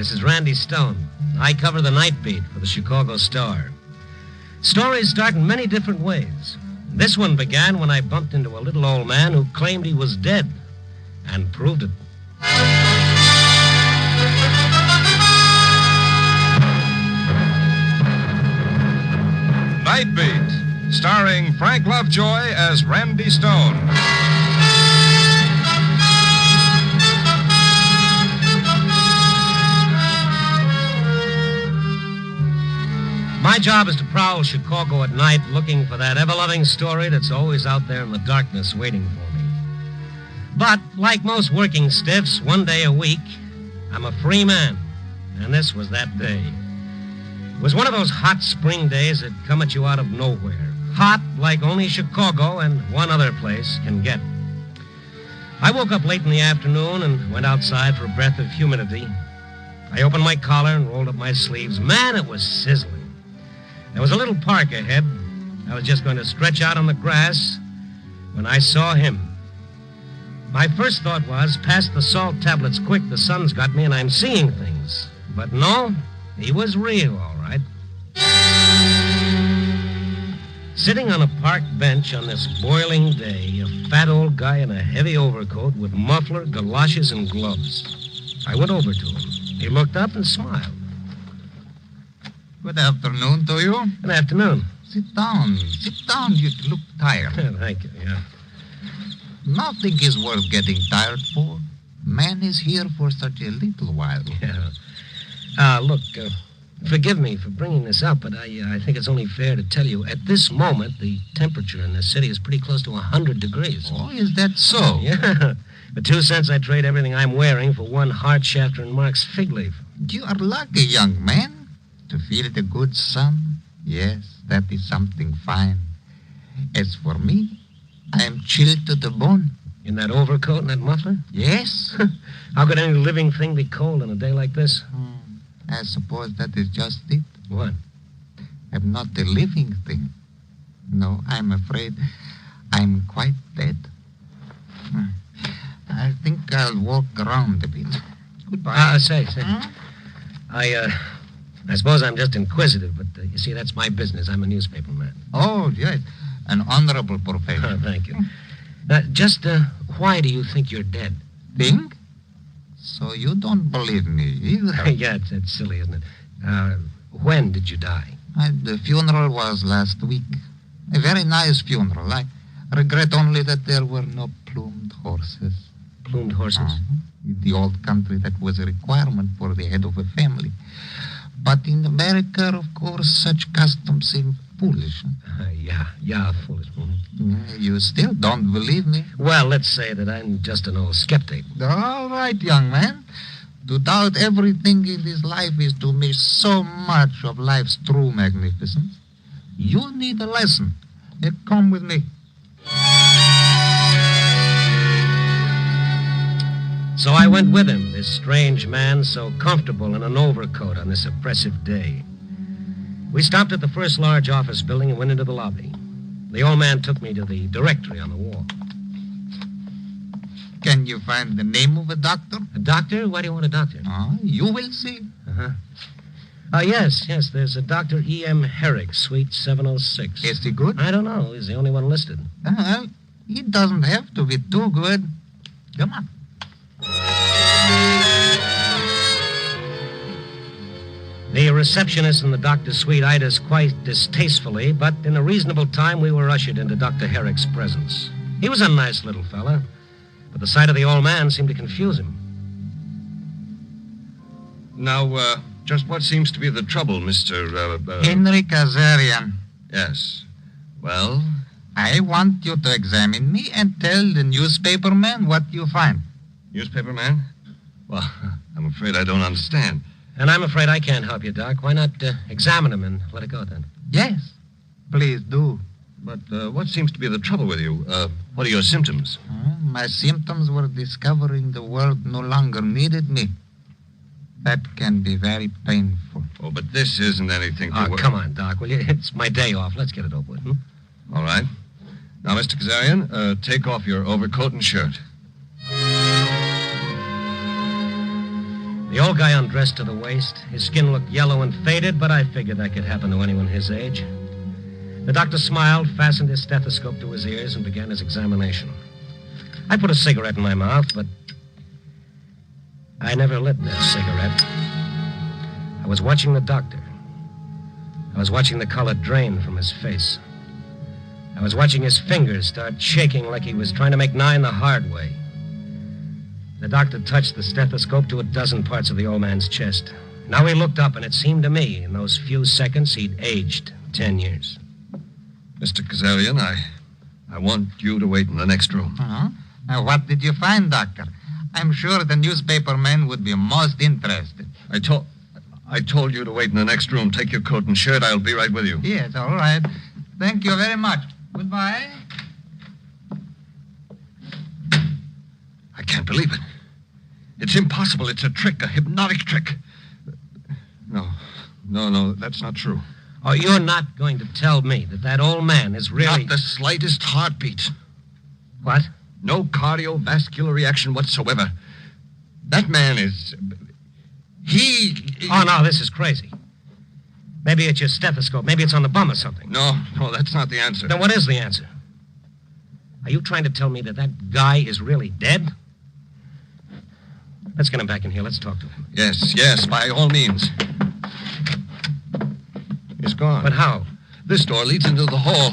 This is Randy Stone. I cover the night beat for the Chicago Star. Stories start in many different ways. This one began when I bumped into a little old man who claimed he was dead, and proved it. Night Beat, starring Frank Lovejoy as Randy Stone. My job is to prowl Chicago at night looking for that ever-loving story that's always out there in the darkness waiting for me. But, like most working stiffs, one day a week, I'm a free man. And this was that day. It was one of those hot spring days that come at you out of nowhere. Hot like only Chicago and one other place can get. I woke up late in the afternoon and went outside for a breath of humidity. I opened my collar and rolled up my sleeves. Man, it was sizzling. There was a little park ahead. I was just going to stretch out on the grass when I saw him. My first thought was, pass the salt tablets quick, the sun's got me and I'm seeing things. But no, he was real, all right. Sitting on a park bench on this boiling day, a fat old guy in a heavy overcoat with muffler, galoshes, and gloves. I went over to him. He looked up and smiled. Good afternoon to you. Good afternoon. Sit down. Sit down. You look tired. Thank you, yeah. Nothing is worth getting tired for. Man is here for such a little while. Yeah. Look, forgive me for bringing this up, but I think it's only fair to tell you, at this moment, the temperature in this city is pretty close to 100 degrees. Oh, is that so? Yeah. For 2 cents, I'd trade everything I'm wearing for one hard shafter and Mark's fig leaf. You are lucky, young man. To feel the good sun, yes, that is something fine. As for me, I am chilled to the bone. In that overcoat and that muffler? Yes. How could any living thing be cold on a day like this? I suppose that is just it. What? I'm not a living thing. No, I'm afraid I'm quite dead. I think I'll walk around a bit. Goodbye. Say. I suppose I'm just inquisitive, but you see, that's my business. I'm a newspaper man. Oh, yes. An honorable profession. Thank you. Why do you think you're dead? Think? So you don't believe me either? Yeah, it's silly, isn't it? When did you die? The funeral was last week. A very nice funeral. I regret only that there were no plumed horses. Plumed horses? In the old country, that was a requirement for the head of a family. But in America, of course, such customs seem foolish. Yeah, foolish. You still don't believe me? Well, let's say that I'm just an old skeptic. All right, young man. To doubt everything in this life is to miss so much of life's true magnificence. You need a lesson. Come with me. So I went with him, this strange man so comfortable in an overcoat on this oppressive day. We stopped at the first large office building and went into the lobby. The old man took me to the directory on the wall. Can you find the name of a doctor? A doctor? Why do you want a doctor? You will see. Yes, there's a Dr. E.M. Herrick, suite 706. Is he good? I don't know. He's the only one listed. He doesn't have to be too good. Come on. The receptionist in the doctor's suite eyed us quite distastefully, but in a reasonable time we were ushered into Dr. Herrick's presence. He was a nice little fella, but the sight of the old man seemed to confuse him. Now, just what seems to be the trouble, Mr. Henry Kazarian. Yes. Well? I want you to examine me and tell the newspaper man what you find. Newspaper man? Well, I'm afraid I don't understand. And I'm afraid I can't help you, Doc. Why not examine him and let it go, then? Yes, please do. But what seems to be the trouble with you? What are your symptoms? My symptoms were discovering the world no longer needed me. That can be very painful. Oh, but this isn't anything to... Come on, Doc, will you? It's my day off. Let's get it over with. All right. Now, Mr. Kazarian, take off your overcoat and shirt. The old guy undressed to the waist. His skin looked yellow and faded, but I figured that could happen to anyone his age. The doctor smiled, fastened his stethoscope to his ears, and began his examination. I put a cigarette in my mouth, but I never lit that cigarette. I was watching the doctor. I was watching the color drain from his face. I was watching his fingers start shaking like he was trying to make 9 the hard way. The doctor touched the stethoscope to a dozen parts of the old man's chest. Now he looked up, and it seemed to me, in those few seconds, he'd aged 10 years. Mr. Kazarian, I want you to wait in the next room. Uh-huh. Now, what did you find, Doctor? I'm sure the newspaper men would be most interested. I told you to wait in the next room. Take your coat and shirt. I'll be right with you. Yes, all right. Thank you very much. Goodbye. I can't believe it. It's impossible. It's a trick, a hypnotic trick. No, that's not true. Oh, you're not going to tell me that old man is really... Not the slightest heartbeat. What? No cardiovascular reaction whatsoever. That man is... Oh, no, this is crazy. Maybe it's your stethoscope. Maybe it's on the bum or something. No, that's not the answer. Then what is the answer? Are you trying to tell me that guy is really dead? Let's get him back in here. Let's talk to him. Yes, by all means. He's gone. But how? This door leads into the hall.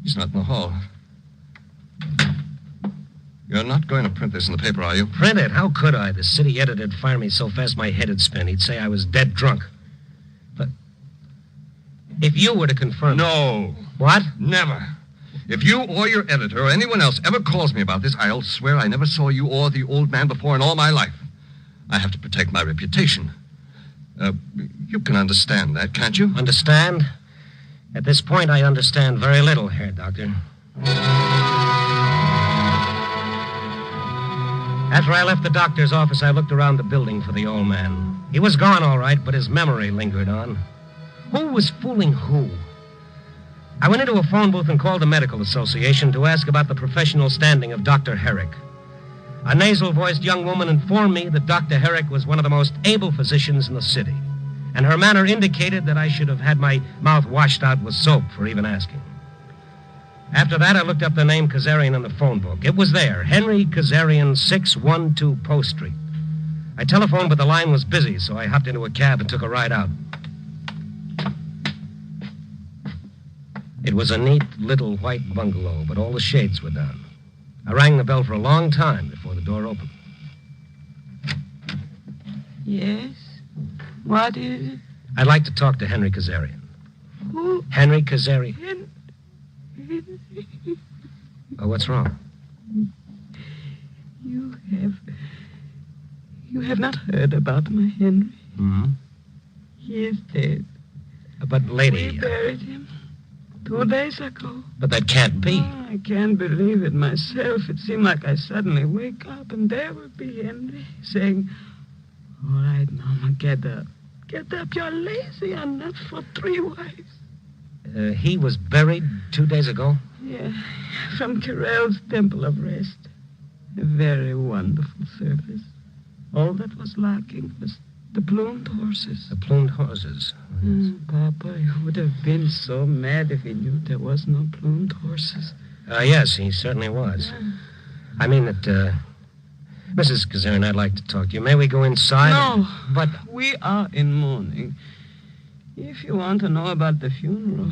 He's not in the hall. You're not going to print this in the paper, are you? Print it? How could I? The city editor'd fire me so fast my head'd spin. He'd say I was dead drunk. But if you were to confirm... No. What? Never. If you or your editor or anyone else ever calls me about this, I'll swear I never saw you or the old man before in all my life. I have to protect my reputation. You can understand that, can't you? Understand? At this point, I understand very little, Herr Doctor. After I left the doctor's office, I looked around the building for the old man. He was gone, all right, but his memory lingered on. Who was fooling who? I went into a phone booth and called the medical association to ask about the professional standing of Dr. Herrick. A nasal-voiced young woman informed me that Dr. Herrick was one of the most able physicians in the city, and her manner indicated that I should have had my mouth washed out with soap for even asking. After that, I looked up the name Kazarian in the phone book. It was there, Henry Kazarian, 612 Post Street. I telephoned, but the line was busy, so I hopped into a cab and took a ride out. It was a neat little white bungalow, but all the shades were down. I rang the bell for a long time before the door opened. Yes? What is it? I'd like to talk to Henry Kazarian. Who? Henry Kazarian. Oh, what's wrong? You have not heard about my Henry. Mm-hmm. He is dead. But, lady... We buried him 2 days ago. But that can't be. Oh, I can't believe it myself. It seemed like I suddenly wake up and there would be Henry saying, "All right, Mama, get up. Get up. You're lazy. I'm not for 3 wives." He was buried 2 days ago? Yeah, from Carell's Temple of Rest. A very wonderful service. All that was lacking was the plumed horses. The plumed horses. Papa, he would have been so mad if he knew there was no plumed horses. Yes, he certainly was. I mean that, Mrs. Kazarian, I'd like to talk to you. May we go inside? No, but we are in mourning. If you want to know about the funeral,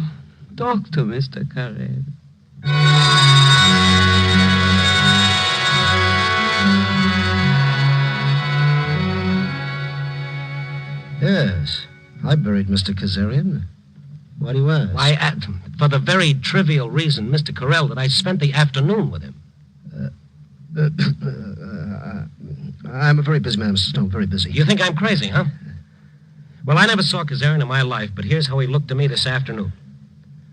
talk to Mr. Carrell. Yes, I buried Mr. Kazarian. Why do you ask? Why, for the very trivial reason, Mr. Carrell, that I spent the afternoon with him. I'm a very busy man, Mr. Stone, very busy. You think I'm crazy, huh? Well, I never saw Kazarian in my life, but here's how he looked to me this afternoon.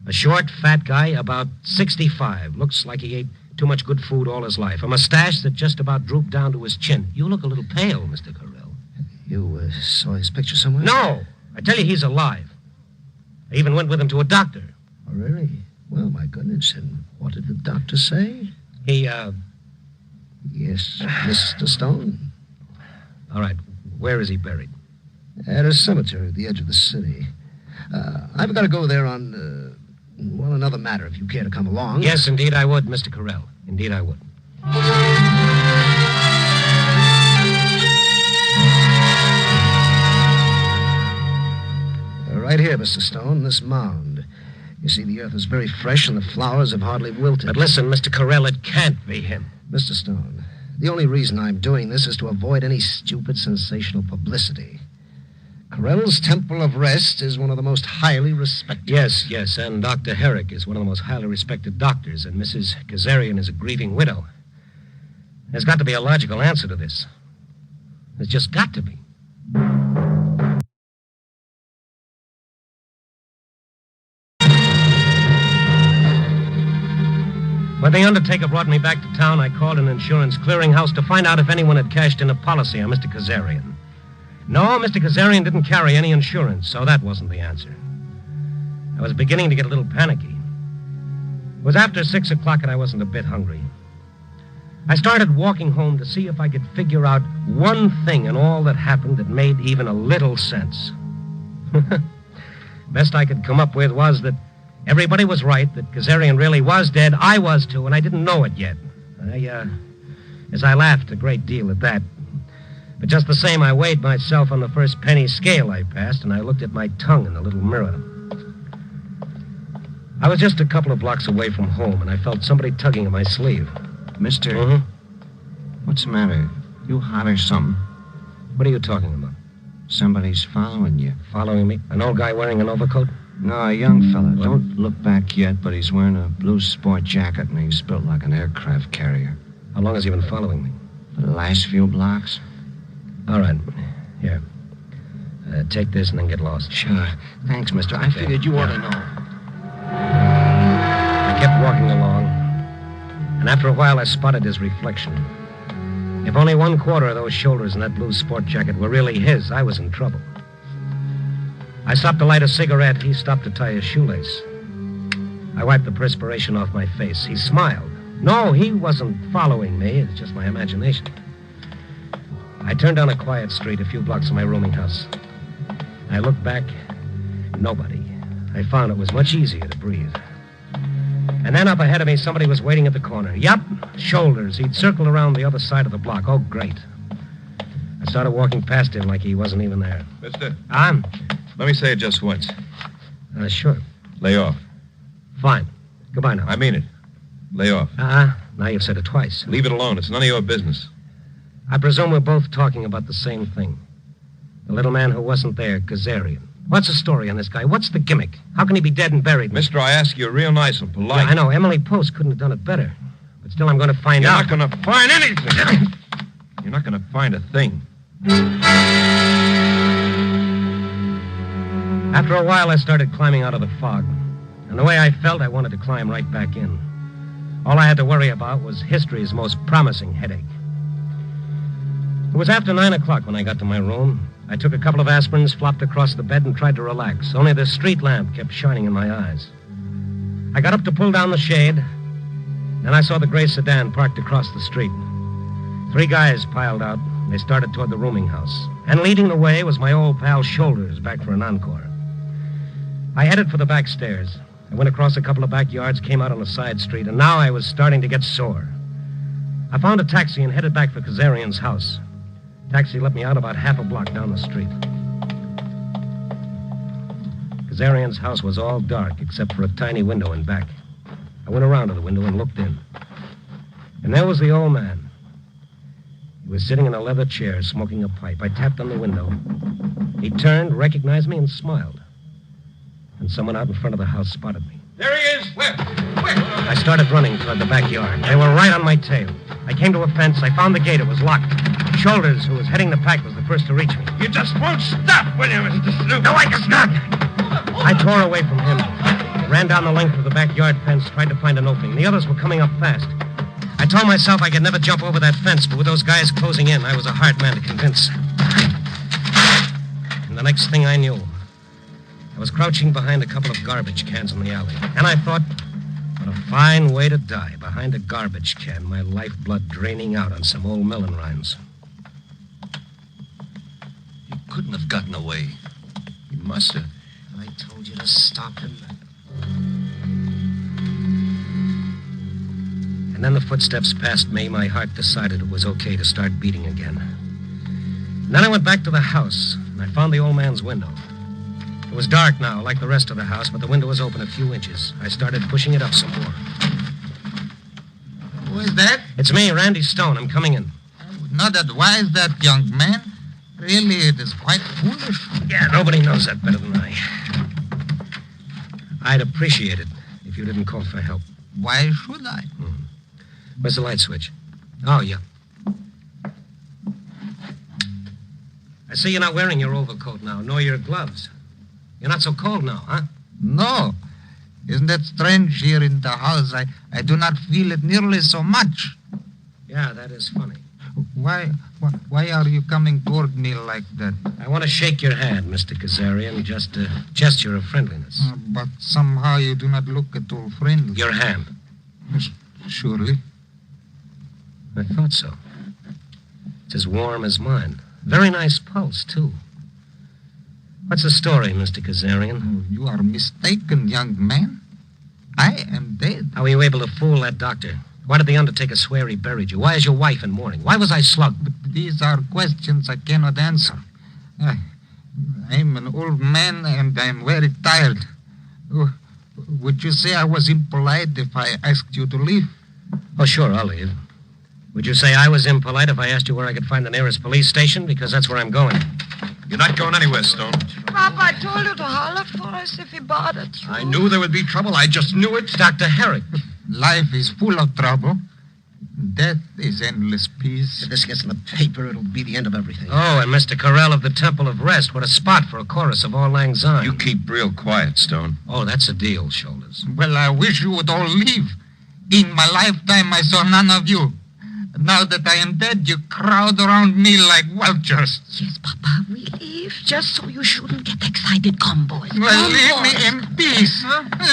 A short, fat guy, about 65. Looks like he ate too much good food all his life. A mustache that just about drooped down to his chin. You look a little pale, Mr. Carrell. You saw his picture somewhere? No! I tell you, he's alive. I even went with him to a doctor. Oh, really? Well, my goodness, and what did the doctor say? He Yes, Mr. Stone. All right. Where is he buried? At a cemetery at the edge of the city. I've got to go there on, another matter, if you care to come along. Yes, indeed I would, Mr. Carell. Indeed I would. Right here, Mr. Stone, this mound. You see, the earth is very fresh and the flowers have hardly wilted. But listen, Mr. Carell, it can't be him. Mr. Stone, the only reason I'm doing this is to avoid any stupid, sensational publicity. Carell's Temple of Rest is one of the most highly respected... Yes, and Dr. Herrick is one of the most highly respected doctors, and Mrs. Kazarian is a grieving widow. There's got to be a logical answer to this. There's just got to be. When the undertaker brought me back to town, I called an insurance clearinghouse to find out if anyone had cashed in a policy on Mr. Kazarian. No, Mr. Kazarian didn't carry any insurance, so that wasn't the answer. I was beginning to get a little panicky. It was after 6 o'clock and I wasn't a bit hungry. I started walking home to see if I could figure out one thing in all that happened that made even a little sense. Best I could come up with was that everybody was right, that Kazarian really was dead. I was, too, and I didn't know it yet. I laughed a great deal at that. But just the same, I weighed myself on the first penny scale I passed, and I looked at my tongue in the little mirror. I was just a couple of blocks away from home, and I felt somebody tugging at my sleeve. Mister, what's the matter? You hot or something? What are you talking about? Somebody's following you. Following me? An old guy wearing an overcoat? No, a young fella. Don't look back yet, but he's wearing a blue sport jacket, and he's built like an aircraft carrier. How long has he been following me? For the last few blocks. All right. Here. Take this and then get lost. Sure. Thanks, mister. I figured you ought to know. I kept walking along, and after a while I spotted his reflection. If only 1/4 of those shoulders in that blue sport jacket were really his, I was in trouble. I stopped to light a cigarette. He stopped to tie his shoelace. I wiped the perspiration off my face. He smiled. No, he wasn't following me. It's just my imagination. I turned down a quiet street a few blocks from my rooming house. I looked back. Nobody. I found it was much easier to breathe. And then up ahead of me, somebody was waiting at the corner. Yup, shoulders. He'd circled around the other side of the block. Oh, great. I started walking past him like he wasn't even there. Mister, Let me say it just once. Sure. Lay off. Fine. Goodbye now. I mean it. Lay off. Now you've said it twice. Leave it alone. It's none of your business. I presume we're both talking about the same thing. The little man who wasn't there, Kazarian. What's the story on this guy? What's the gimmick? How can he be dead and buried? Mister, I ask you real nice and polite. Yeah, I know. Emily Post couldn't have done it better. But still, I'm going to find out. You're not going to find anything. You're not going to find a thing. After a while, I started climbing out of the fog. And the way I felt, I wanted to climb right back in. All I had to worry about was history's most promising headache. It was after 9 o'clock when I got to my room. I took a couple of aspirins, flopped across the bed, and tried to relax. Only the street lamp kept shining in my eyes. I got up to pull down the shade. Then I saw the gray sedan parked across the street. 3 guys piled out. They started toward the rooming house. And leading the way was my old pal Shoulders, back for an encore. I headed for the back stairs. I went across a couple of backyards, came out on a side street, and now I was starting to get sore. I found a taxi and headed back for Kazarian's house. Taxi let me out about half a block down the street. Kazarian's house was all dark except for a tiny window in back. I went around to the window and looked in. And there was the old man. He was sitting in a leather chair smoking a pipe. I tapped on the window. He turned, recognized me, and smiled. And someone out in front of the house spotted me. There he is. Where? I started running toward the backyard. They were right on my tail. I came to a fence. I found the gate. It was locked. Shoulders, who was heading the pack, was the first to reach me. You just won't stop, will you, Mr. Snoop? No, I just not. I tore away from him. Ran down the length of the backyard fence, tried to find an opening. The others were coming up fast. I told myself I could never jump over that fence, but with those guys closing in, I was a hard man to convince. And the next thing I knew, I was crouching behind a couple of garbage cans in the alley. And I thought, What a fine way to die, behind a garbage can, my lifeblood draining out on some old melon rinds. He couldn't have gotten away. He must have. I told you to stop him. And then the footsteps passed me. My heart decided it was okay to start beating again. And then I went back to the house, and I found the old man's window. It was dark now, like the rest of the house, but the window was open a few inches. I started pushing it up some more. Who is that? It's me, Randy Stone. I'm coming in. I would not advise that, young man. Really, it is quite foolish. Yeah, nobody knows that better than I. I'd appreciate it if you didn't call for help. Why should I? Where's the light switch? Oh, yeah. I see you're not wearing your overcoat now, nor your gloves. You're not so cold now, huh? No. Isn't that strange here in the house? I do not feel it nearly so much. Yeah, that is funny. Why are you coming toward me like that? I want to shake your hand, Mr. Kazarian, just a gesture of friendliness. But somehow you do not look at all friendly. Your hand. Surely. I thought so. It's as warm as mine. Very nice pulse, too. What's the story, Mr. Kazarian? Oh, you are mistaken, young man. I am dead. How were you able to fool that doctor? Why did the undertaker swear he buried you? Why is your wife in mourning? Why was I slugged? But these are questions I cannot answer. I'm an old man and I'm very tired. Would you say I was impolite if I asked you to leave? Oh, sure, I'll leave. Would you say I was impolite if I asked you where I could find the nearest police station? Because that's where I'm going. You're not going anywhere, Stone. Papa, I told you to holler for us if he bothered you. I knew there would be trouble. I just knew it. Dr. Herrick. Life is full of trouble. Death is endless peace. If this gets in the paper, it'll be the end of everything. Oh, and Mr. Carell of the Temple of Rest. What a spot for a chorus of Auld Lang Syne. You keep real quiet, Stone. Oh, that's a deal, Shoulders. Well, I wish you would all leave. In my lifetime, I saw none of you. Now that I am dead, you crowd around me like vultures. Yes, Papa, we leave just so you shouldn't get excited. Come, boys. Well, Come, leave boys. me in peace.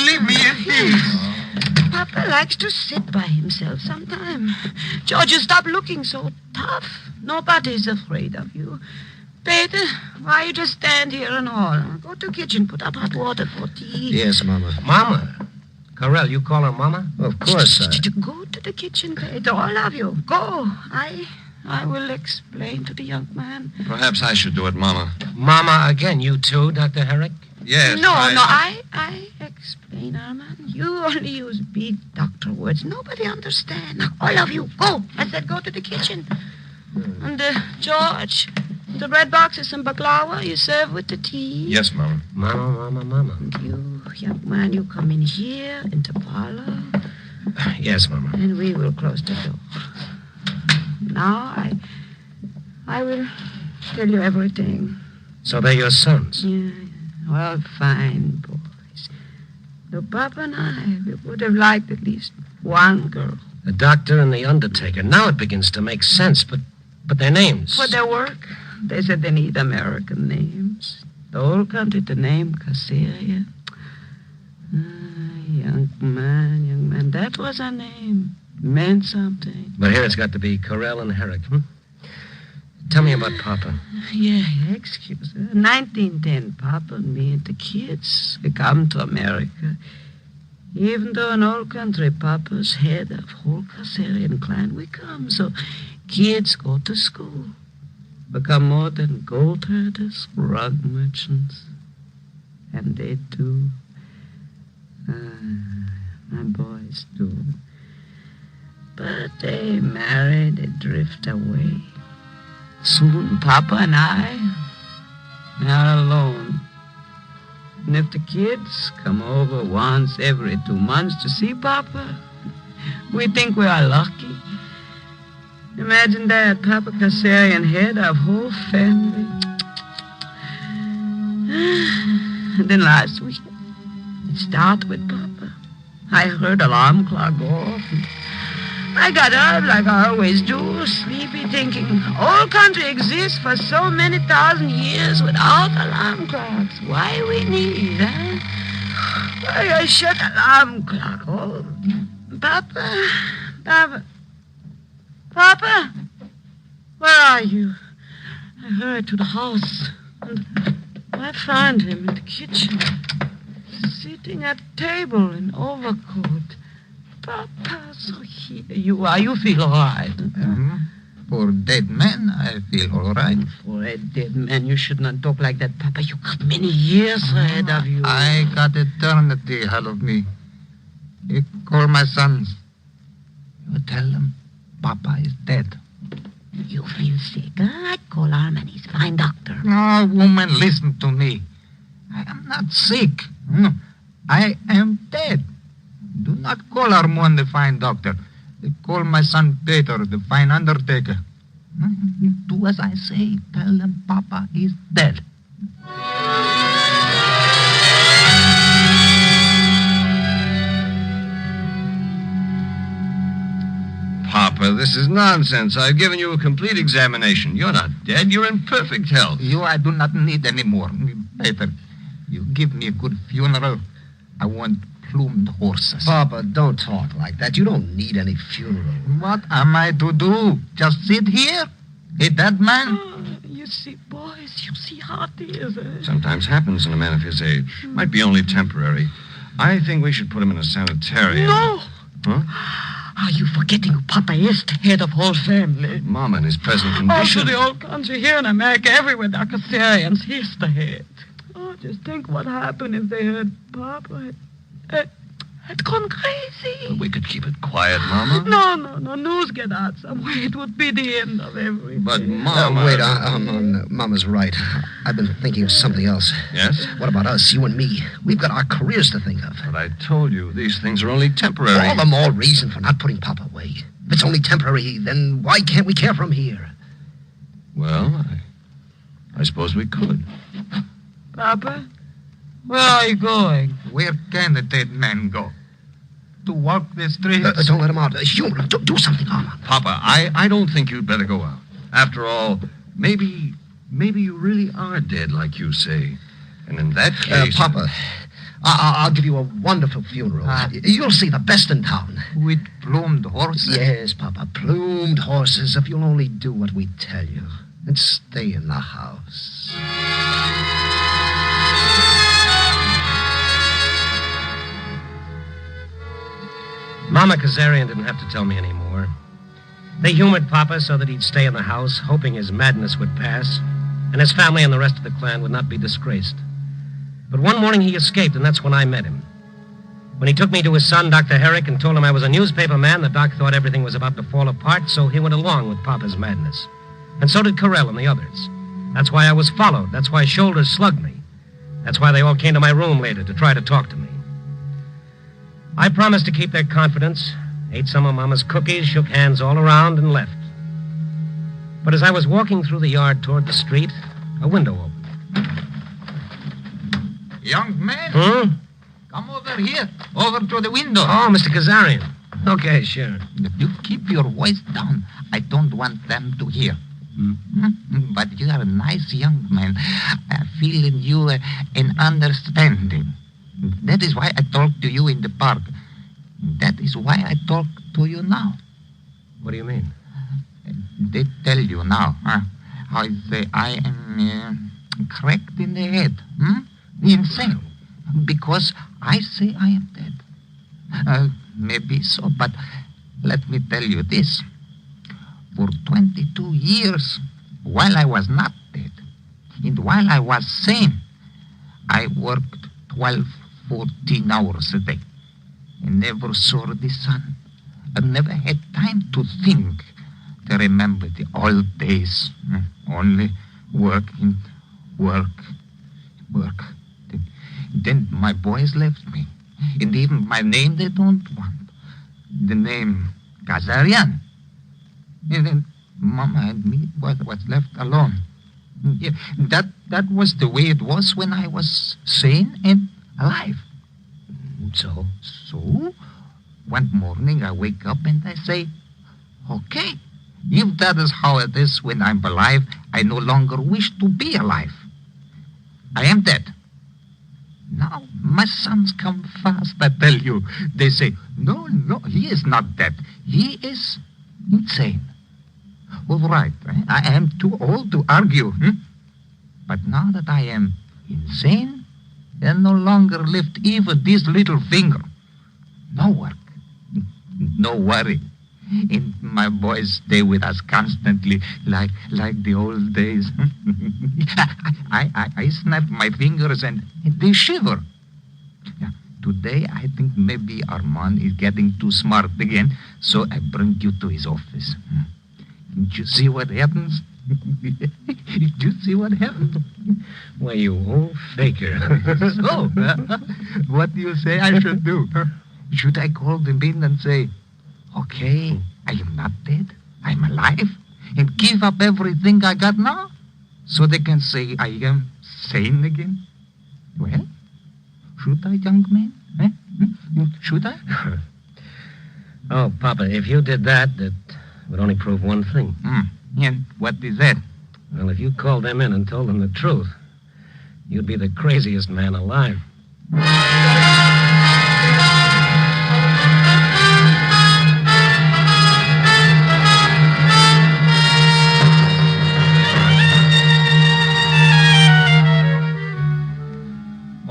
Leave me in peace. Papa likes to sit by himself sometime. George, you stop looking so tough. Nobody's afraid of you. Peter, why you just stand here and all? Go to the kitchen, put up hot water for tea. Yes, Mama. Mama? Carell, you call her Mama? Of course, Go to the kitchen, Peter, all of you. Go. I will explain to the young man. Perhaps I should do it, Mama. Mama again, you too, Dr. Herrick? Yes. I explain, Armand. You only use big doctor words. Nobody understand. Now, all of you, go. I said go to the kitchen. And, George, the red box is some baklava you serve with the tea. Yes, Mama. Mama. And you, young man, you come in here, into parlor. Yes, Mama. And we will close the door. Now, I will tell you everything. So they're your sons? Yeah. Well, fine, boys. Look, Papa and I, we would have liked at least one girl. The doctor and the undertaker. Now it begins to make sense, but their names. For their work, they said they need American names. The whole country to name Kazarian. Young man, that was her name. Meant something. But here it's got to be Carell and Herrick, Tell me about Papa. Yeah, excuse me. 1910, Papa and me and the kids, we come to America. Even though an old country, Papa's head of whole Kazarian clan, we come. So kids go to school. Become more than gold herders, rug merchants. And they do. My boys do. But they marry, they drift away. Soon, Papa and I are alone. And if the kids come over once every 2 months to see Papa, we think we are lucky. Imagine that, Papa Kazarian, head of whole family. And then last week, it started with Papa. I heard alarm clock go off. I got up like I always do, sleepy, thinking whole country exists for so many thousand years without alarm clocks. Why we need, huh? Why I shut alarm clock? Oh, Papa, where are you? I hurried to the house, and I found him in the kitchen, sitting at table in overcoat. Papa, so here you are. You feel all right? For dead man, I feel all right. For a dead man, you should not talk like that, Papa. You got many years ahead of you. I got eternity ahead of me. You call my sons. You tell them Papa is dead. You feel sick. I call Armand. Fine doctor. No, woman, listen to me. I am not sick. No, I am dead. Do not call Armand the fine doctor. Call my son Peter the fine undertaker. Do as I say. Tell them Papa is dead. Papa, this is nonsense. I've given you a complete examination. You're not dead. You're in perfect health. You I do not need any more. Peter, you give me a good funeral. I want plumed horses. Papa, don't talk like that. You don't need any funeral. What am I to do? Just sit here? A dead man? Oh, you see, boys, you see how it is. Sometimes happens in a man of his age. Might be only temporary. I think we should put him in a sanitarium. No! Huh? Are you forgetting who Papa is, the head of whole family? Mama, in his present Also, condition. the old country here in America, everywhere, the Caucasians, he's the head. Oh, just think what happened if they heard Papa had gone crazy. We could keep it quiet, Mama. No, news get out somewhere. It would be the end of everything. But, Mama... Wait, Mama's right. I've been thinking of something else. Yes? What about us, you and me? We've got our careers to think of. But I told you, these things are only temporary. All the more reason for not putting Papa away. If it's only temporary, then why can't we care for him here? Well, I suppose we could. Papa, where are you going? Where can the dead man go? To walk the streets? Don't let him out. Human, do something, Armand. Papa, I don't think you'd better go out. After all, maybe you really are dead, like you say. And in that case... Papa, I'll give you a wonderful funeral. You'll see the best in town. With plumed horses? Yes, Papa, plumed horses, if you'll only do what we tell you. And stay in the house. Mama Kazarian didn't have to tell me any more. They humored Papa so that he'd stay in the house, hoping his madness would pass, and his family and the rest of the clan would not be disgraced. But one morning he escaped, and that's when I met him. When he took me to his son, Dr. Herrick, and told him I was a newspaper man, the doc thought everything was about to fall apart, so he went along with Papa's madness. And so did Carell and the others. That's why I was followed. That's why Shoulders slugged me. That's why they all came to my room later to try to talk to me. I promised to keep their confidence, ate some of Mama's cookies, shook hands all around, and left. But as I was walking through the yard toward the street, a window opened. Young man, come over here, over to the window. Oh, Mr. Kazarian. Okay, sure. You keep your voice down. I don't want them to hear. But you are a nice young man. I feel in you an understanding. That is why I talked to you in the park. That is why I talk to you now. What do you mean? They tell you now, how say I am cracked in the head, insane, because I say I am dead. Maybe so, but let me tell you this. For 22 years, while I was not dead, and while I was sane, I worked 12, 14 hours a day. I never saw the sun. I never had time to think, to remember the old days. Only work and work. Then my boys left me. And even my name they don't want. The name Kazarian. And then Mama and me was left alone. Yeah, that was the way it was when I was sane and alive. So? So, one morning I wake up and I say, Okay. If that is how it is when I'm alive, I no longer wish to be alive. I am dead. Now, my sons come fast, I tell you. They say, no, he is not dead. He is insane. All right, I am too old to argue. But now that I am insane, I no longer lift even this little finger. No work, no worry. And my boys stay with us constantly, like the old days. I snap my fingers and they shiver. Yeah, today, I think maybe Armand is getting too smart again, so I bring you to his office. Did you see what happens? Did you see what happened? Why, you old faker. So, what do you say I should do? Should I call them in and say, okay, I am not dead, I'm alive, and give up everything I got now, so they can say I am sane again? Well, should I, young man? Should I? Oh, Papa, if you did that, it would only prove one thing. And what is that? Well, if you called them in and told them the truth, you'd be the craziest man alive.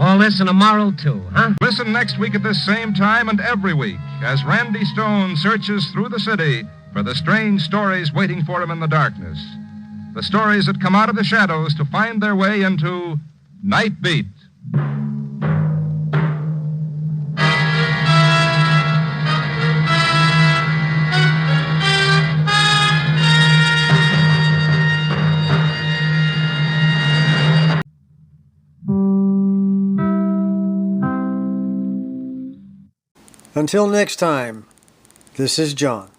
All this and a moral, too, huh? Listen next week at this same time and every week as Randy Stone searches through the city for the strange stories waiting for him in the darkness. The stories that come out of the shadows to find their way into Night Beat. Until next time, this is John.